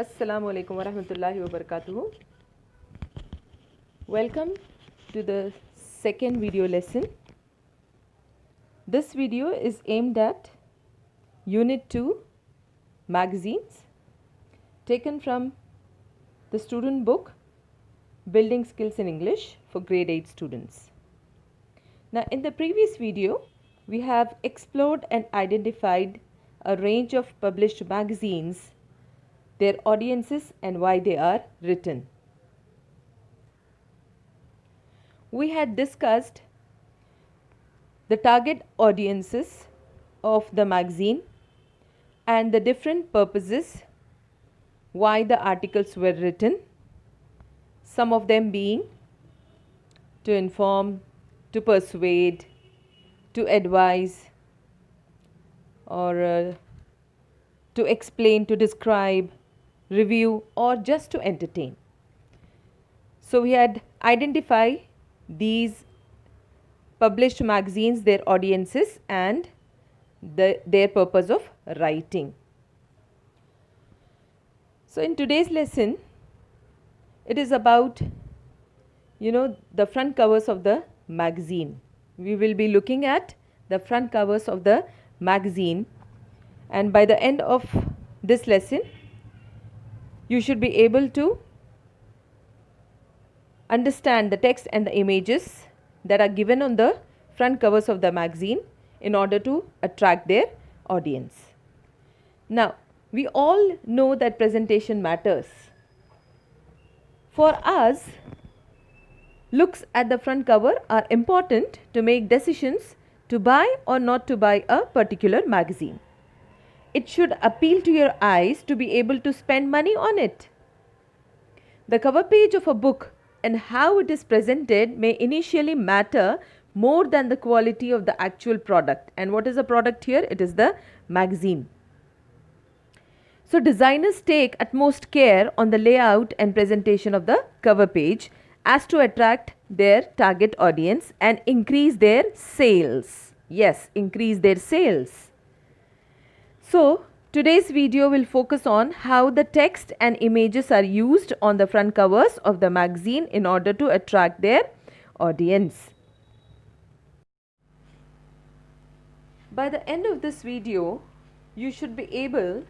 Assalamu alaikum wa rahmatullahi wa barakatuhu. Welcome to the second video lesson. This video is aimed at Unit 2 magazines taken from the student book Building Skills in English for grade 8 students. Now in the previous video we have explored and identified a range of published magazines, their audiences and why they are written. We had discussed the target audiences of the magazine and the different purposes why the articles were written, some of them being to inform, to persuade, to advise, or to explain, to describe, review, or just to entertain. So we had identified these published magazines, their audiences and their purpose of writing. So in today's lesson it is about the front covers of the magazine. We will be looking at the front covers of the magazine, and by the end of this lesson you should be able to understand the text and the images that are given on the front covers of the magazine in order to attract their audience. Now, we all know that presentation matters. For us, looks at the front cover are important to make decisions to buy or not to buy a particular magazine. It should appeal to your eyes to be able to spend money on it. The cover page of a book and how it is presented may initially matter more than the quality of the actual product. And what is the product here? It is the magazine. So designers take utmost care on the layout and presentation of the cover page as to attract their target audience and increase their sales. Yes, increase their sales. So today's video will focus on how the text and images are used on the front covers of the magazine in order to attract their audience. By the end of this video, you should be able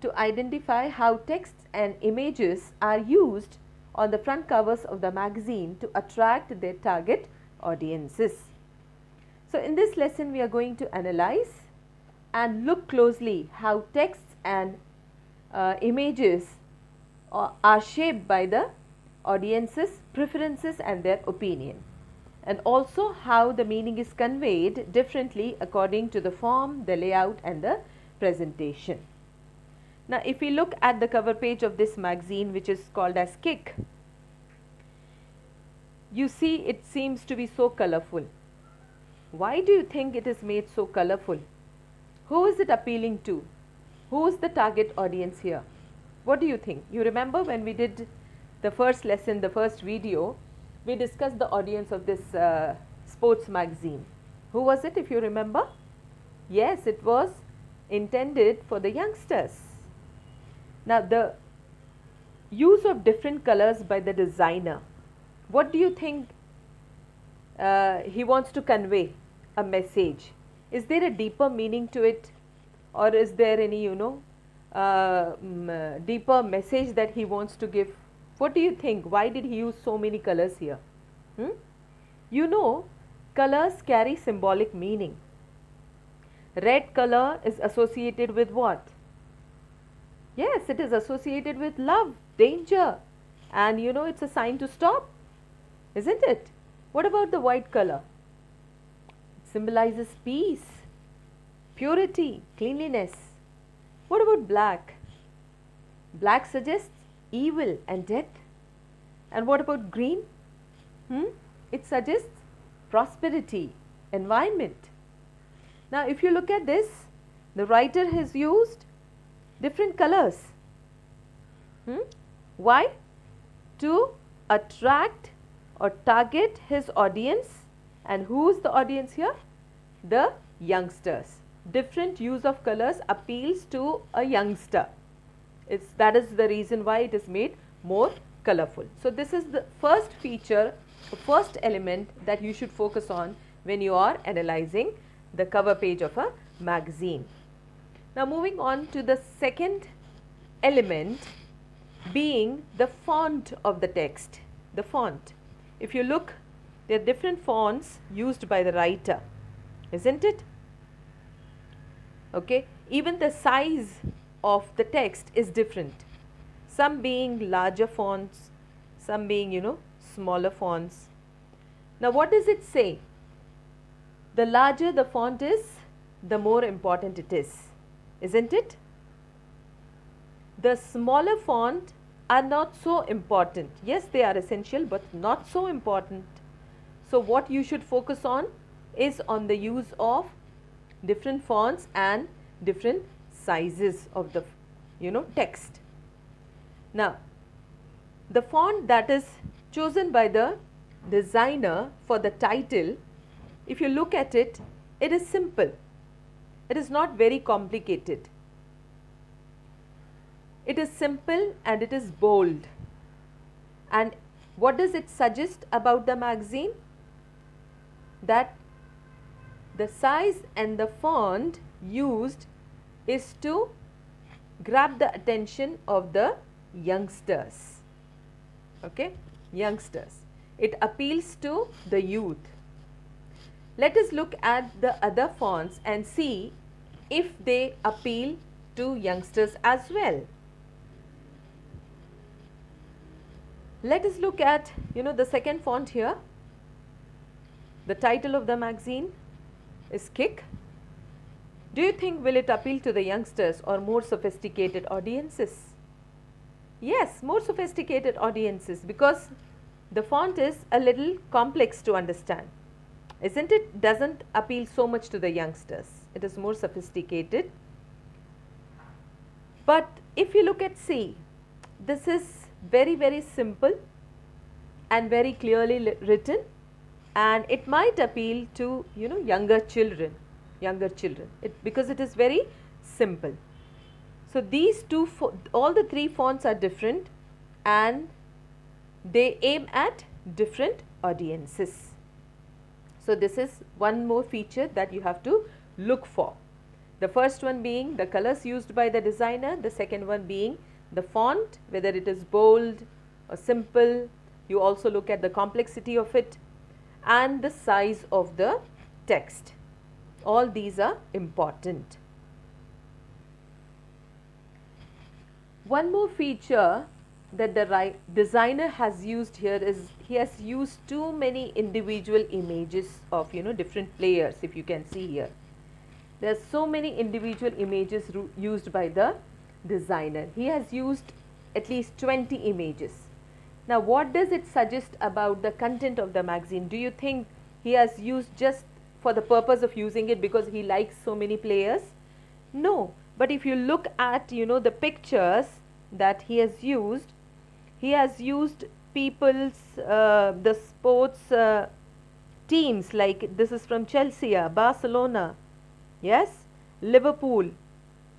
to identify how text and images are used on the front covers of the magazine to attract their target audiences. So in this lesson, we are going to analyze and look closely how texts and images are shaped by the audience's preferences and their opinion, and also how the meaning is conveyed differently according to the form, the layout and the presentation. Now if we look at the cover page of this magazine, which is called as Kick, you see it seems to be so colorful. Why do you think it is made so colorful? Who is it appealing to? Who is the target audience here? What do you think? You remember when we did the first lesson, the first video, we discussed the audience of this sports magazine. Who was it, if you remember? Yes, it was intended for the youngsters. Now the use of different colors by the designer, what do you think he wants to convey? A message. Is there a deeper meaning to it, or is there any deeper message that he wants to give? What do you think? Why did he use so many colors here? Colors carry symbolic meaning. Red color is associated with what? Yes, it is associated with love, danger, and it's a sign to stop, isn't it? What about the white color? It symbolizes peace, purity, cleanliness. What about black? Black suggests evil and death. And what about green? It suggests prosperity, environment. Now if you look at this, the writer has used different colors. Why? To attract or target his audience. And who is the audience here? The youngsters. Different use of colors appeals to a youngster. That is the reason why it is made more colorful. So this is the first feature, the first element that you should focus on when you are analyzing the cover page of a magazine. Now moving on to the second element, being the font of the text. The font. If you look, there are different fonts used by the writer, isn't it? Okay, even the size of the text is different. Some being larger fonts, some being, smaller fonts. Now what does it say? The larger the font is, the more important it is, isn't it? The smaller font are not so important. Yes, they are essential, but not so important. So what you should focus on is on the use of different fonts and different sizes of the text. Now the font that is chosen by the designer for the title, if you look at it, it is simple. It is not very complicated. It is simple and it is bold. And what does it suggest about the magazine? That the size and the font used is to grab the attention of the youngsters. Okay, youngsters. It appeals to the youth. Let us look at the other fonts and see if they appeal to youngsters as well. Let us look at, the second font here. The title of the magazine is Kick. Do you think will it appeal to the youngsters or more sophisticated audiences? Yes, more sophisticated audiences, because the font is a little complex to understand, isn't it? Doesn't appeal so much to the youngsters. It is more sophisticated. But if you look at C, this is very, very simple and very clearly written, and it might appeal to younger children, because it is very simple. So these all the three fonts are different and they aim at different audiences. So this is one more feature that you have to look for. The first one being the colors used by the designer, the second one being the font, whether it is bold or simple. You also look at the complexity of it and the size of the text. All these are important. One more feature that the designer has used here is he has used too many individual images of different players. If you can see here, there are so many individual images used by the designer. He has used at least 20 images. Now what does it suggest about the content of the magazine? Do you think he has used just for the purpose of using it because he likes so many players? No, but if you look at the pictures that he has used people's the sports teams, like this is from Chelsea, Barcelona, yes, Liverpool.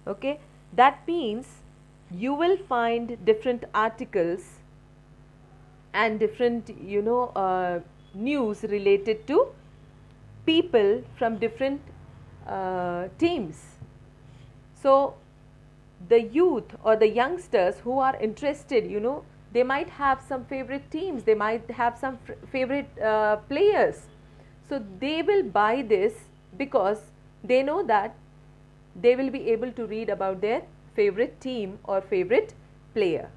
Okay, that means you will find different articles and different news related to people from different teams. So the youth or the youngsters who are interested, they might have some favorite teams, they might have some favorite players. So they will buy this because they know that they will be able to read about their favorite team or favorite player.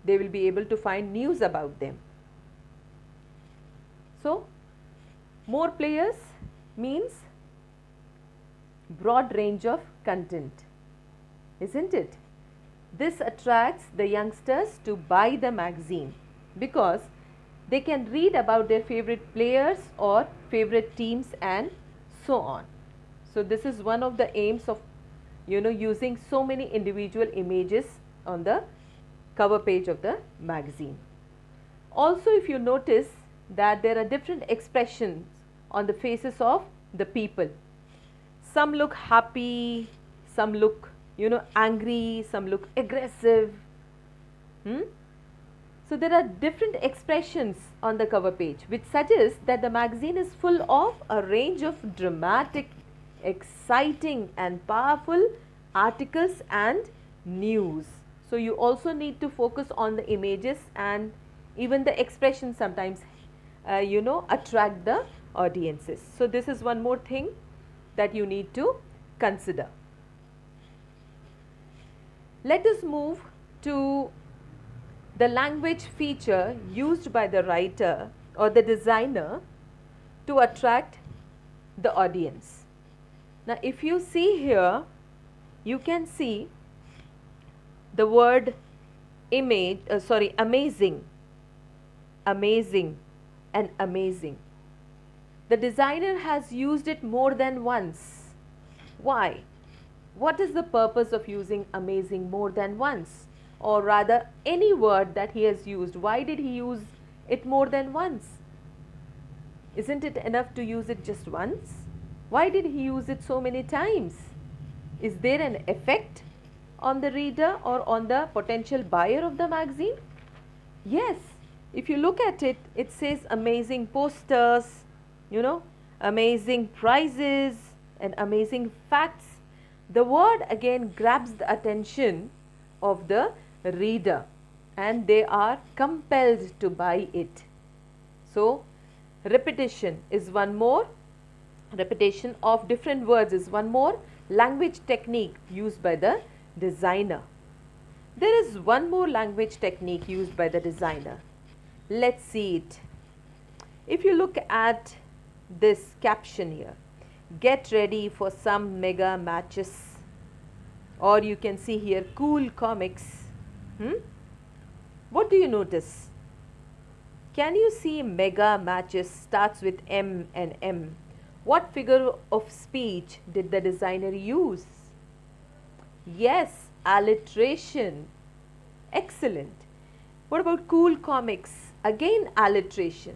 They will be able to find news about them. So more players means broad range of content, isn't it? This attracts the youngsters to buy the magazine because they can read about their favorite players or favorite teams and so on. So this is one of the aims of using so many individual images on the cover page of the magazine. Also, if you notice that there are different expressions on the faces of the people. Some look happy, some look angry, some look aggressive. Hmm? So there are different expressions on the cover page which suggests that the magazine is full of a range of dramatic, exciting and powerful articles and news. So you also need to focus on the images and even the expressions sometimes attract the audiences. So this is one more thing that you need to consider. Let us move to the language feature used by the writer or the designer to attract the audience. Now if you see here, you can see the word amazing, amazing and amazing. The designer has used it more than once. Why? What is the purpose of using amazing more than once? Or rather any word that he has used, why did he use it more than once? Isn't it enough to use it just once? Why did he use it so many times? Is there an effect on the reader or on the potential buyer of the magazine? Yes, if you look at it, it says amazing posters, amazing prizes and amazing facts. The word again grabs the attention of the reader and they are compelled to buy it. So repetition of different words is one more language technique used by the designer. There is one more language technique used by the designer. Let's see it. If you look at this caption here, get ready for some mega matches, or you can see here cool comics. What do you notice? Can you see mega matches starts with M and M? What figure of speech did the designer use? Yes, alliteration. Excellent. What about cool comics? Again alliteration.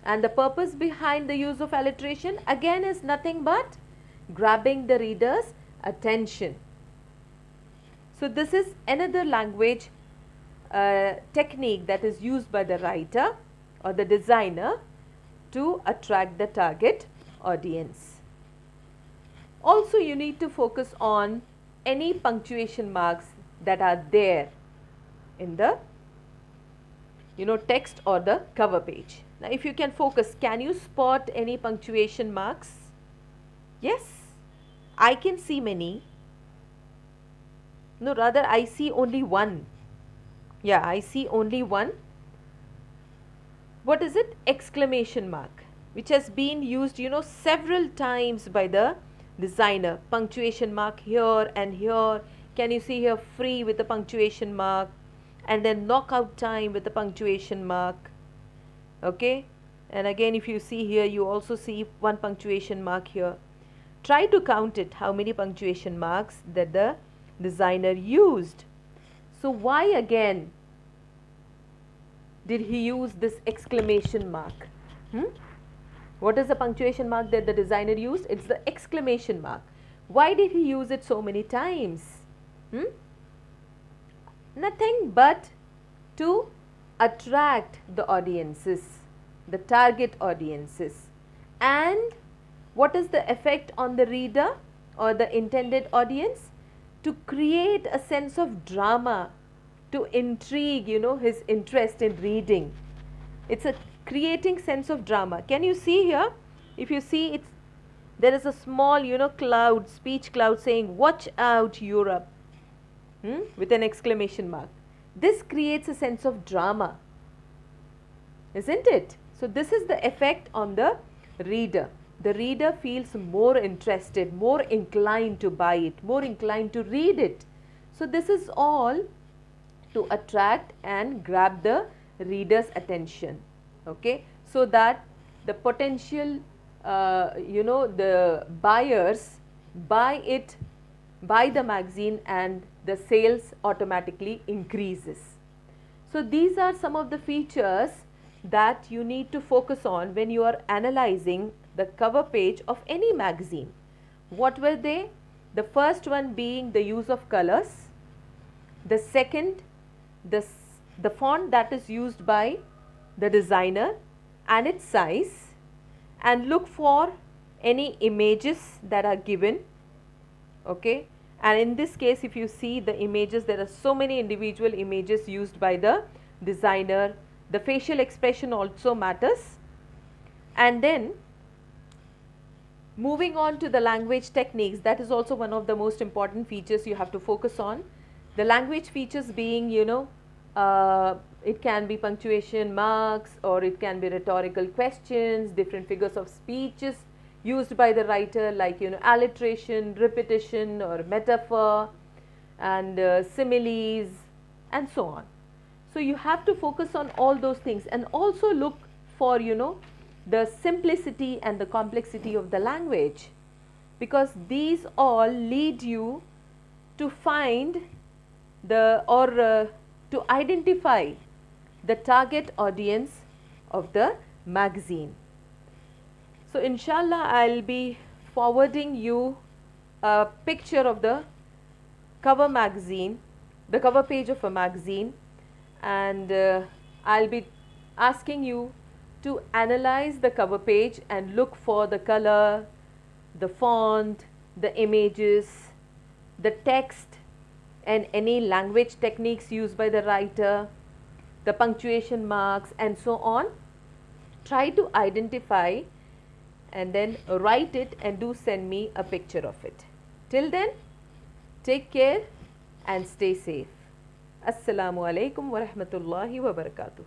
And the purpose behind the use of alliteration again is nothing but grabbing the reader's attention. So this is another language technique that is used by the writer or the designer to attract the target audience. Also, you need to focus on any punctuation marks that are there in the text or the cover page. Now if you can focus, can you spot any punctuation marks? Yes, I can see many. No, rather I see only one. Yeah, I see only one. What is it? Exclamation mark, which has been used several times by the designer. Punctuation mark here and here. Can you see here free with the punctuation mark, and then knockout time with the punctuation mark. Okay, and again if you see here, you also see one punctuation mark here. Try to count it, how many punctuation marks that the designer used. So why again did he use this exclamation mark? What is the punctuation mark that the designer used? It's the exclamation mark. Why did he use it so many times? Nothing but to attract the audiences, the target audiences. And what is the effect on the reader or the intended audience? To create a sense of drama, to intrigue, his interest in reading. It's a creating sense of drama. Can you see here? If you see, there is a small, cloud, speech cloud saying, "Watch out, Europe," with an exclamation mark. This creates a sense of drama, isn't it? So this is the effect on the reader. The reader feels more interested, more inclined to buy it, more inclined to read it. So this is all to attract and grab the reader's attention, okay, so that the potential the buyers buy the magazine and the sales automatically increases. So these are some of the features that you need to focus on when you are analyzing the cover page of any magazine. What were they? The first one being the use of colors, the second, the font that is used by the designer and its size, and look for any images that are given. Okay, and in this case, if you see the images, there are so many individual images used by the designer. The facial expression also matters. And then moving on to the language techniques, that is also one of the most important features you have to focus on. The language features being, it can be punctuation marks, or it can be rhetorical questions, different figures of speeches used by the writer, like alliteration, repetition, or metaphor, and similes, and so on. So you have to focus on all those things, and also look for the simplicity and the complexity of the language, because these all lead you to find to identify the target audience of the magazine. So inshallah, I'll be forwarding you a picture of the cover magazine, the cover page of a magazine, and I'll be asking you to analyze the cover page and look for the color, the font, the images, the text, and any language techniques used by the writer, the punctuation marks, and so on. Try to identify and then write it, and do send me a picture of it. Till then, take care and stay safe. Assalamu alaikum wa rahmatullahi wa barakatuh.